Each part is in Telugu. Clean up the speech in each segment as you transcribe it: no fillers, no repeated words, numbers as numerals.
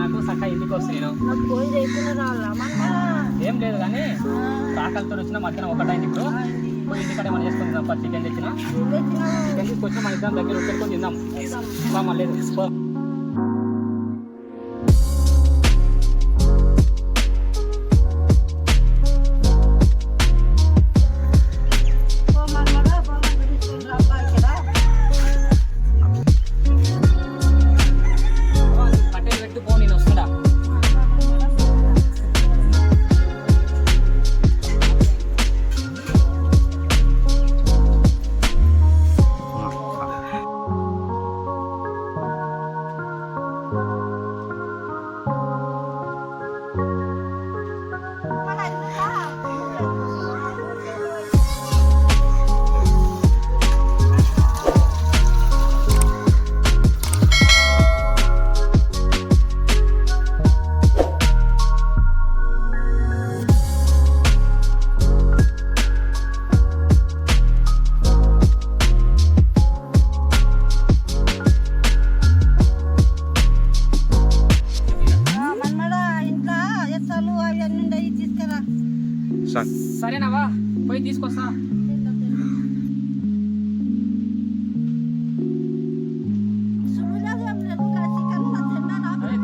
నాకు సక్క ఇంటికి వస్తున్నాను ఏం లేదు కానీ ఆకలితో వచ్చిన మధ్యాహ్నం ఒక టైం ఇప్పుడు పోయి ఇంటికడే మనం చేసుకుందాం. పచ్చి చికెన్ తెచ్చిన చికెన్ తీసుకొచ్చి మన ఇద్దరం దగ్గర పెట్టుకొని తిందాం. మళ్ళీ సరేనావా పోయి తీసుకొస్తా.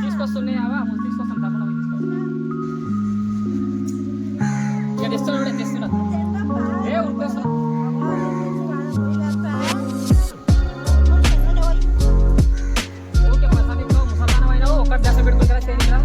తీసుకొస్తున్నావా తీసుకొస్తాను తప్పకుండా తీసుకొస్తాను. ఇక తెస్తున్నా ఏ ఉరికొస్తా ఓకే. ముసల్దానం అయినావు ఒక్కటి దశ పెట్టుకుంటారా చేయనిరా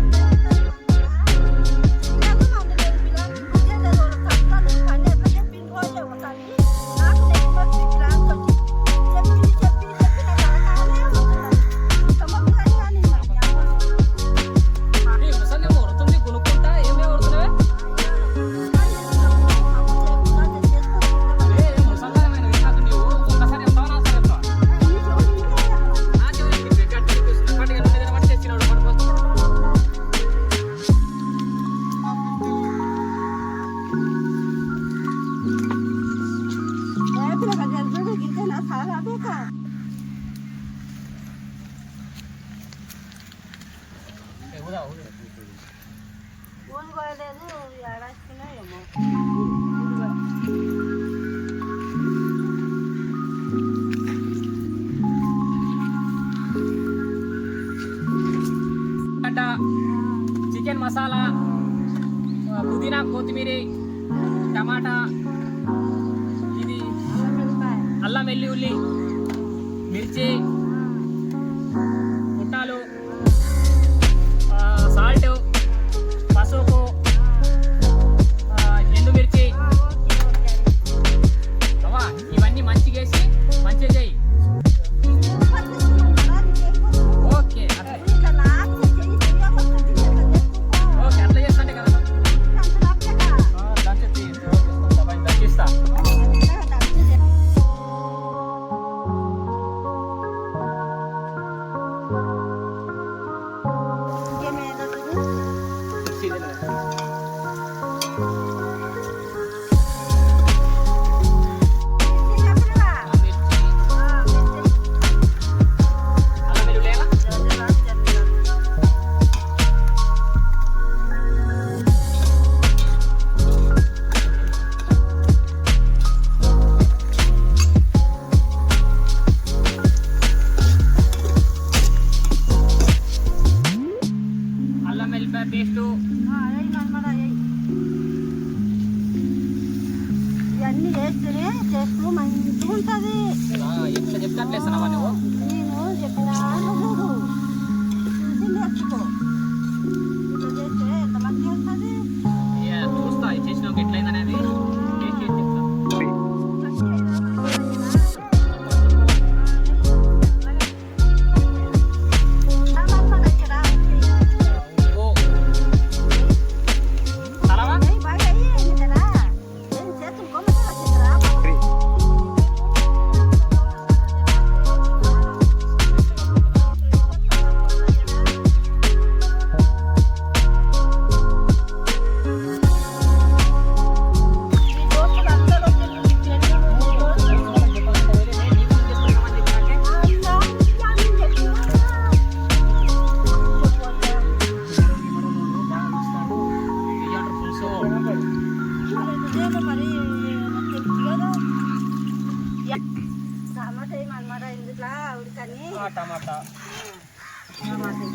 చికెన్ మసాలా, పుదీనా, కొత్తిమీర, టమాటా, ఇది అల్లం వెల్లుల్లి, మిర్చి, పుట్టాలు, సాల్ట్, పసుపు, ఎండుమిర్చి, ఇవన్నీ మంచిగా వేసి మంచిగా చేయి. ఓకే అట్లా చేస్తాంటే కదా దక్కిస్తా. పేస్టు ఇవన్నీ వేస్తేనే టేస్ట్ మంచిగా ఉంటుంది. ఎట్లా చెప్తే అట్లా వేస్తున్నావా నువ్వు? నేను చెప్పినా చూడు చూసి నేర్చుకో. ఇట్లా చేస్తే ఎంత మంచిగా ఉంటుంది. చూస్తా చేసినావు ఎట్లయిందనేది టేస్ట్ చేసి చెప్తా. మరి తెలుసు కదా టమాటా ఏమన్నమాట ఇందులో ఉడకని టమాటా టమాటా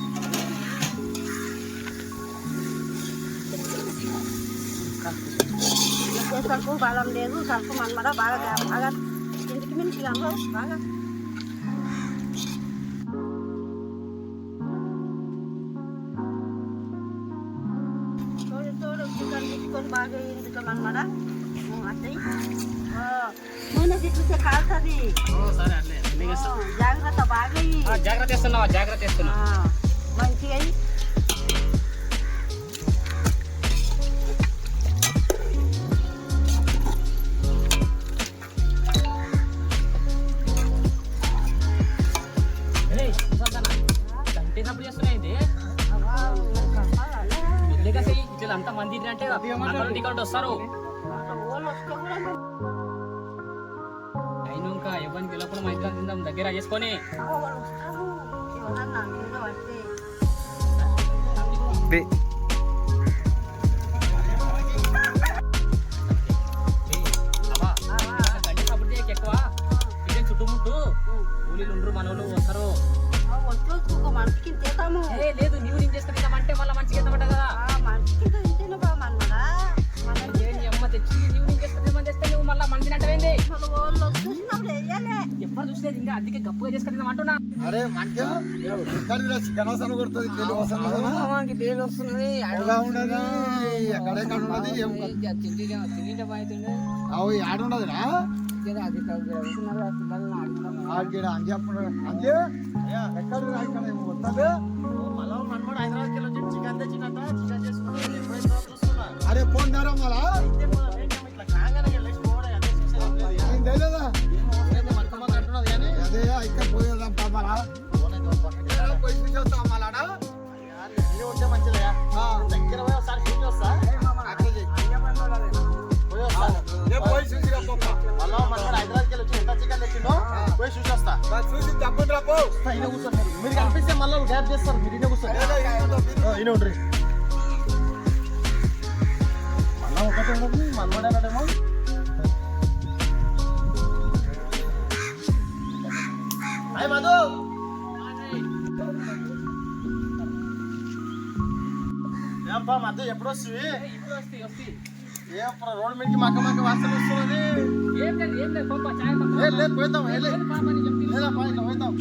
కలుపు బలం లేదు కలుపు మనమడ బాగా బాగా ఇంటికి మించి బాగా తోడు చికెన్ తీసుకొని బాగా ఇందులో మనమడ అట్లా నూనె తిట్టితే కాలుతుంది జాగ్రత్త బాగా జాగ్రత్త ఇస్తున్నావా జాగ్రత్త ఇస్తున్నా మంచిగా అంత మంది అంటే టికెట్ వస్తారు అయినా ఇంకా ఎవరిని పిలవకుండా మా ఇద్దరం తిందాం దగ్గర చేసుకొని గంట సపోర్ట్ చేయక ఎక్కువ టికెట్ చుట్టుముట్టు కూలీలు ఉండరు మనోళ్ళు వస్తారు మనకి తింటాము లేదు నీవు నేను చేసుకుంటామంటే మళ్ళీ మంచిగా ఎత్తమాట కదా అమ్మ తెచ్చి నీవు నేను చేసుకుంటామని చేస్తే నువ్వు మళ్ళీ మంచిగా అంటేంది ఎప్పుడు చూసేది ఇంకా అందుకే గప్పుగా చేసుకుంటాం అంటున్నా అరే మంచిగా చికెన్ వస్తాను కొడుతుంది తెలుగు వస్తుంది ఎక్కడెక్కడ ఉన్నది అవి ఆడుండదురా అని చెప్పండి అంతే ఎక్కడ వస్తుంది అరే పోన్నారా మళ్ళా తెలియదా అదే ఇక్కడ పోయేదాం మళ్ళా పోయి చూసేస్తాం మళ్ళా దగ్గర పోయి చూసి చూసేస్తా చూసి తప్పకుండా కూర్చోండి మీరు కనిపిస్తే మళ్ళీ గ్యాప్ చేస్తారు మీరు కూర్చోండి ఉండ్రి మళ్ళా ఒకటే ఉండదు మళ్ళీ హాయ్ మధు ఏంపా మధు ఎప్పుడు వస్తుంది ఏం రోడ్ మీదకి మక్క వాసన వస్తున్నది లేదు పోయిద్దాం లేదా పోయిద్దాం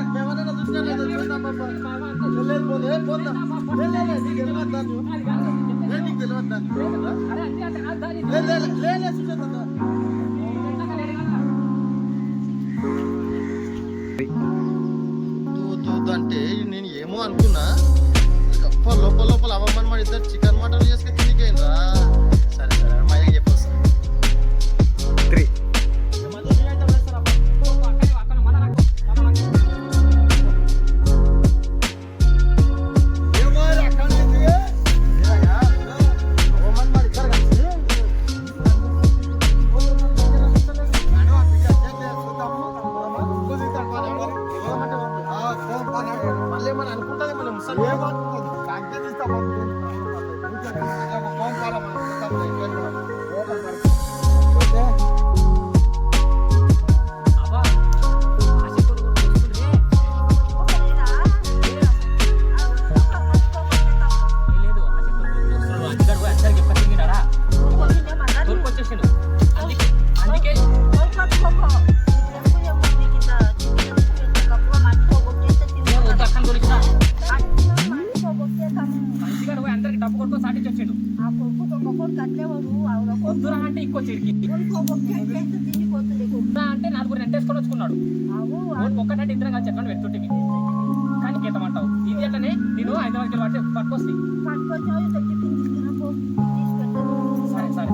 మేమన్నా చూసినా లేదు పోద్దాం నీకు తెలియదు చూసేద్దాం అంటే నేను ఏమో అనుకున్నా లోపల అవమానం మరి ఇద్దరు చికెన్ మటన్ చేసుకుని తిరిగిపోయిందా సరే సరే మా అయ్యకి చెప్పొస్తా మళ్ళీ ఏమని అనుకుంటుంది మళ్ళీ ముసలి అంటే నలుగురు రెంటేసుకొని వచ్చుకున్నాడు ఒక్కటంటే ఇద్దరం కలిసి చెప్పండి పెడుతుంటే కానీ గీతమంటావు ఇది అట్లనే నేను హైదరాబాద్కి పట్టుకొస్తే సరే సరే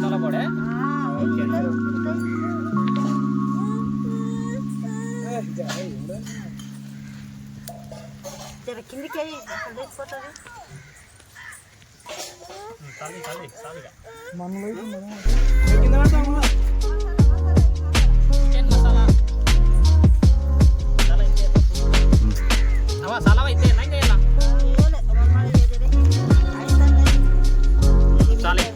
చాలా పొడే జర కిందికి వెళ్ళిపోతుంది. చికెన్ మసాలా చాలా అయితే ఏం చేయాలా చాలే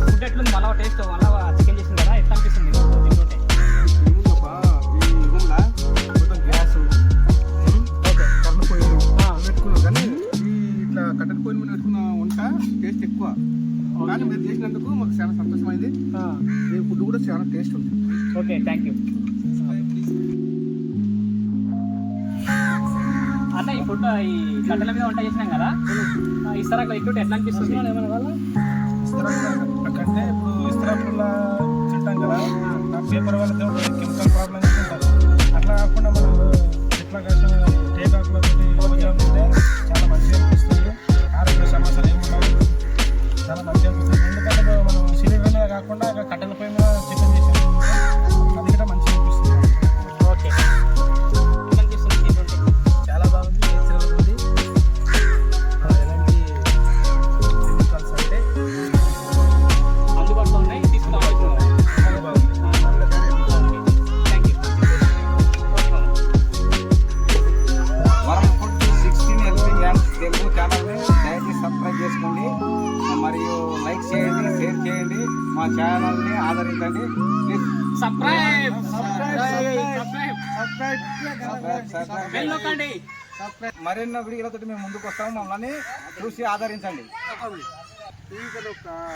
ఫుడ్ ఎట్లుంది మళ్ళా టేస్ట్ మళ్ళా చికెన్ చేసింది కదా ఎట్లా అనిపిస్తుంది తింటుంటే కరెంట్ పొయ్యి పెట్టుకున్నాం కానీ ఇట్లా కట్టెల పొయ్యి మీద పెట్టుకున్న వంట టేస్ట్ ఎక్కువ కానీ మీరు చేసినందుకు మాకు చాలా సంతోషమైంది. మీ ఫుడ్ కూడా చాలా టేస్ట్ ఉంది. ఓకే థ్యాంక్ యూ అన్న. ఈ ఫుడ్ ఈ కట్టెల మీద వంట చేసినాం కదా ఇస్తారా ఇట్టుంటే ఎట్లా అనిపిస్తుంది అంటే ఇప్పుడు ఇస్తరాకుల్లో తింటాం కదా పేపర్ వాళ్ళతో కెమికల్ ప్రాబ్లమ్స్ ఉంటారు. అట్లా కాకుండా మనం చెట్ల కోసం టేకాకులతో భోజనం తింటే చాలా మంచిగా అనిపిస్తుంది. ఆరోగ్య సమస్యలు ఏముంటాయి చాలా మంచిగా అనిపిస్తుంది. ఎందుకంటే మనం సిలిండర్ మీద కాకుండా కట్టెల పై మీద చికెన్ చేసాం అది కూడా మంచిగా అనిపిస్తుంది. ఓకే ఎట్లా అనిపిస్తుంది తింటుంటే చాలా బాగుంది. నేచురల్ ఉంది. ఎలాంటి కెమికల్స్ అంటే అందుబాటులో ఉన్నాయి తీసుకురావాలి చాలా బాగుంది. థ్యాంక్ యూ వరం ఫుడ్ 16 హెల్పింగ్ హ్యాండ్స్ తెలుగు ఛానల్ని దయచేసి సబ్స్క్రైబ్ చేసుకోండి, మరియు లైక్ చేయండి, షేర్ చేయండి, మా ఛానల్ని ఆదరించండి. ప్లీజ్ సబ్స్క్రైబ్ బెల్ సబ్స్క్రైబ్ నొక్కండి. మరెన్నో వీడియోలతో మేము ముందుకు వస్తాము. మమ్మల్ని చూసి ఆదరించండి.